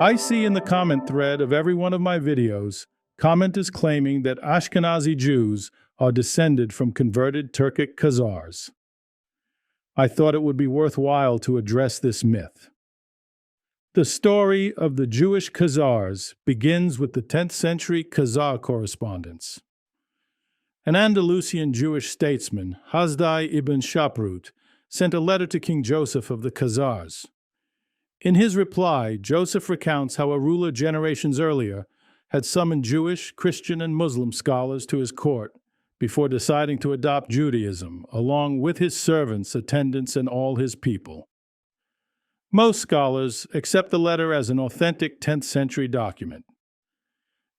I see in the comment thread of every one of my videos, commenters claiming that Ashkenazi Jews are descended from converted Turkic Khazars. I thought it would be worthwhile to address this myth. The story of the Jewish Khazars begins with the 10th century Khazar correspondence. An Andalusian Jewish statesman, Hasdai ibn Shaprut, sent a letter to King Joseph of the Khazars. In his reply, Joseph recounts how a ruler generations earlier had summoned Jewish, Christian, and Muslim scholars to his court before deciding to adopt Judaism, along with his servants, attendants, and all his people. Most scholars accept the letter as an authentic 10th century document.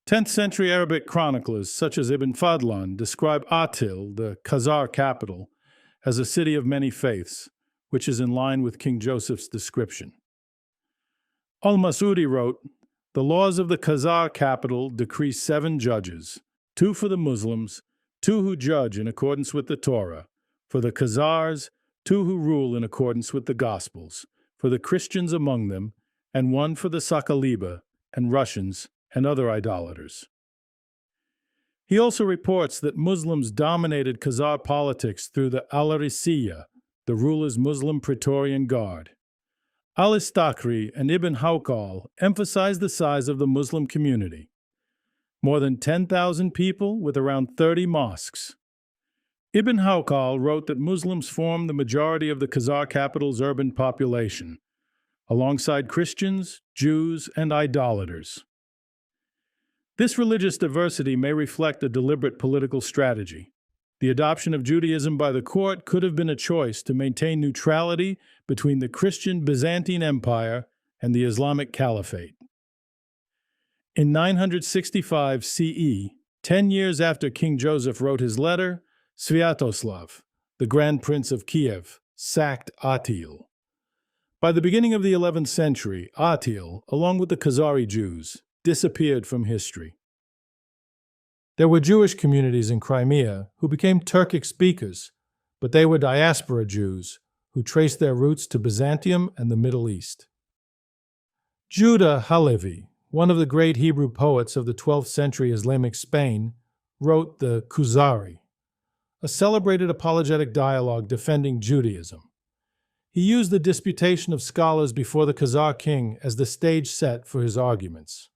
10th century Arabic chroniclers such as Ibn Fadlan describe Atil, the Khazar capital, as a city of many faiths, which is in line with King Joseph's description. Al-Masudi wrote, "The laws of the Khazar capital decree 7 judges, 2 for the Muslims, 2 who judge in accordance with the Torah, for the Khazars, 2 who rule in accordance with the Gospels, for the Christians among them, and 1 for the Sakaliba and Russians and other idolaters." He also reports that Muslims dominated Khazar politics through the al-Risiyya, the ruler's Muslim Praetorian Guard. Al-Istakhri and Ibn Hawqal emphasized the size of the Muslim community. More than 10,000 people with around 30 mosques. Ibn Hawqal wrote that Muslims form the majority of the Khazar capital's urban population, alongside Christians, Jews, and idolaters. This religious diversity may reflect a deliberate political strategy. The adoption of Judaism by the court could have been a choice to maintain neutrality between the Christian Byzantine Empire and the Islamic Caliphate. In 965 CE, 10 years after King Joseph wrote his letter, Sviatoslav, the Grand Prince of Kiev, sacked Atil. By the beginning of the 11th century, Atil, along with the Khazari Jews, disappeared from history. There were Jewish communities in Crimea who became Turkic speakers, but they were diaspora Jews who traced their roots to Byzantium and the Middle East. Judah Halevi, one of the great Hebrew poets of the 12th century Islamic Spain, wrote the Khuzari, a celebrated apologetic dialogue defending Judaism. He used the disputation of scholars before the Khazar king as the stage set for his arguments.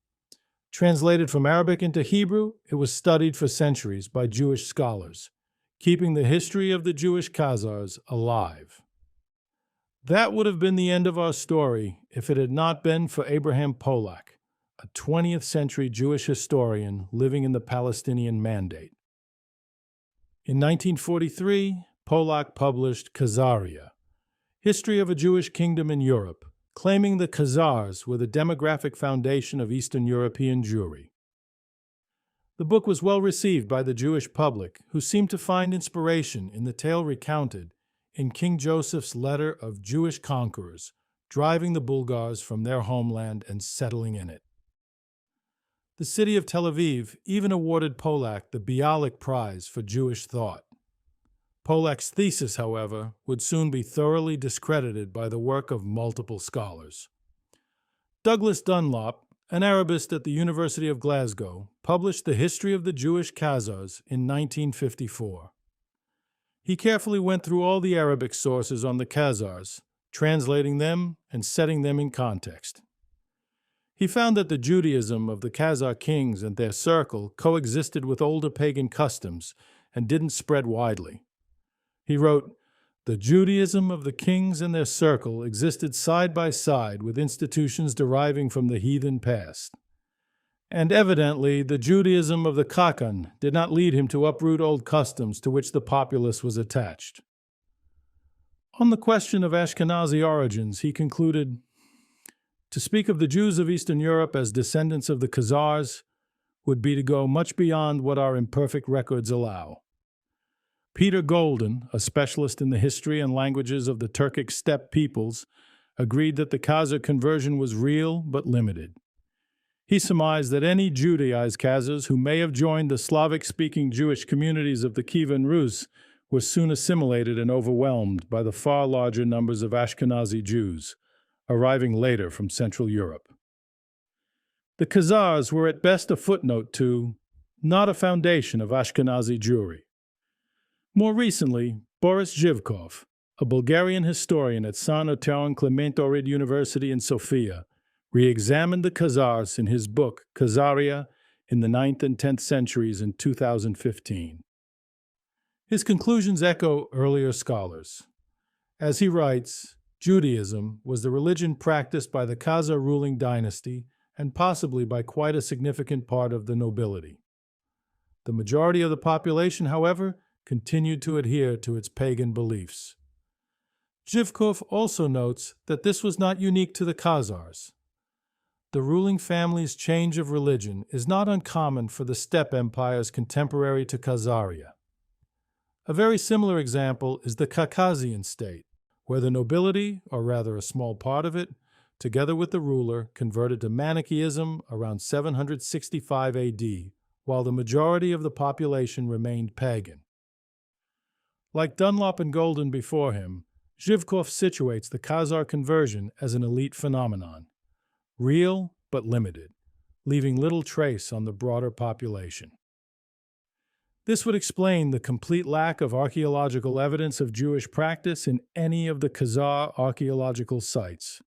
Translated from Arabic into Hebrew, it was studied for centuries by Jewish scholars, keeping the history of the Jewish Khazars alive. That would have been the end of our story if it had not been for Abraham Polak, a 20th century Jewish historian living in the Palestinian Mandate. In 1943, Polak published Khazar-era, History of a Jewish Kingdom in Europe, claiming the Khazars were the demographic foundation of Eastern European Jewry. The book was well received by the Jewish public, who seemed to find inspiration in the tale recounted in King Joseph's letter of Jewish conquerors driving the Bulgars from their homeland and settling in it. The city of Tel Aviv even awarded Polak the Bialik Prize for Jewish thought. Polak's thesis, however, would soon be thoroughly discredited by the work of multiple scholars. Douglas Dunlop, an Arabist at the University of Glasgow, published The History of the Jewish Khazars in 1954. He carefully went through all the Arabic sources on the Khazars, translating them and setting them in context. He found that the Judaism of the Khazar kings and their circle coexisted with older pagan customs and didn't spread widely. He wrote, "The Judaism of the kings and their circle existed side by side with institutions deriving from the heathen past. And evidently, the Judaism of the Khakan did not lead him to uproot old customs to which the populace was attached." On the question of Ashkenazi origins, he concluded, "To speak of the Jews of Eastern Europe as descendants of the Khazars would be to go much beyond what our imperfect records allow." Peter Golden, a specialist in the history and languages of the Turkic steppe peoples, agreed that the Khazar conversion was real but limited. He surmised that any Judaized Khazars who may have joined the Slavic-speaking Jewish communities of the Kievan Rus were soon assimilated and overwhelmed by the far larger numbers of Ashkenazi Jews, arriving later from Central Europe. The Khazars were at best a footnote to, not a foundation of Ashkenazi Jewry. More recently, Boris Zhivkov, a Bulgarian historian at San Oteron Clement Ohrid University in Sofia, re-examined the Khazars in his book Khazar-era in the 9th and 10th centuries in 2015. His conclusions echo earlier scholars. As he writes, Judaism was the religion practiced by the Khazar ruling dynasty and possibly by quite a significant part of the nobility. The majority of the population, however, continued to adhere to its pagan beliefs. Zhivkov also notes that this was not unique to the Khazars. The ruling family's change of religion is not uncommon for the steppe empires contemporary to Khazar-era. A very similar example is the Caucasian state, where the nobility, or rather a small part of it, together with the ruler, converted to Manichaeism around 765 AD, while the majority of the population remained pagan. Like Dunlop and Golden before him, Zhivkov situates the Khazar conversion as an elite phenomenon, real but limited, leaving little trace on the broader population. This would explain the complete lack of archaeological evidence of Jewish practice in any of the Khazar archaeological sites.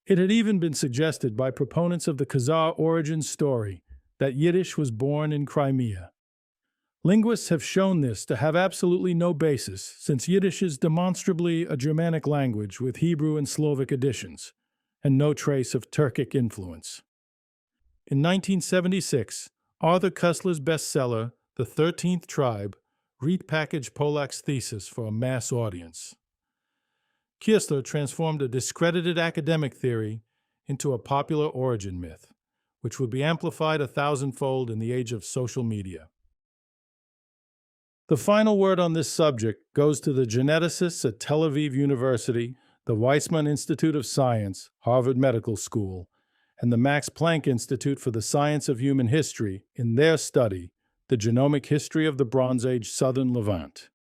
It had even been suggested by proponents of the Khazar origin story that Yiddish was born in Crimea. Linguists have shown this to have absolutely no basis, since Yiddish is demonstrably a Germanic language with Hebrew and Slavic additions, and no trace of Turkic influence. In 1976, Arthur Koestler's bestseller, The 13th Tribe, repackaged Polak's thesis for a mass audience. Koestler transformed a discredited academic theory into a popular origin myth, which would be amplified 1,000-fold in the age of social media. The final word on this subject goes to the geneticists at Tel Aviv University, the Weizmann Institute of Science, Harvard Medical School, and the Max Planck Institute for the Science of Human History in their study, The Genomic History of the Bronze Age Southern Levant.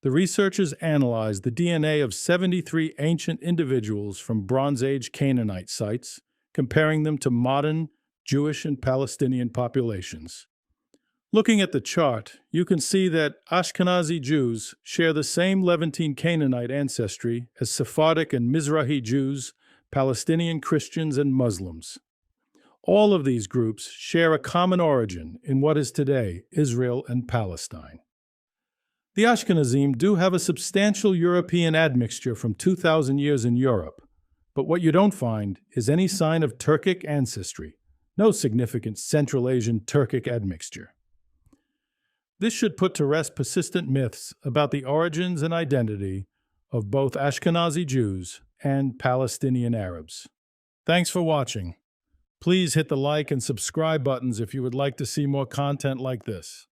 The researchers analyzed the DNA of 73 ancient individuals from Bronze Age Canaanite sites, comparing them to modern Jewish and Palestinian populations. Looking at the chart, you can see that Ashkenazi Jews share the same Levantine Canaanite ancestry as Sephardic and Mizrahi Jews, Palestinian Christians, and Muslims. All of these groups share a common origin in what is today Israel and Palestine. The Ashkenazim do have a substantial European admixture from 2,000 years in Europe, but what you don't find is any sign of Turkic ancestry, no significant Central Asian Turkic admixture. This should put to rest persistent myths about the origins and identity of both Ashkenazi Jews and Palestinian Arabs. Thanks for watching. Please hit the like and subscribe buttons if you would like to see more content like this.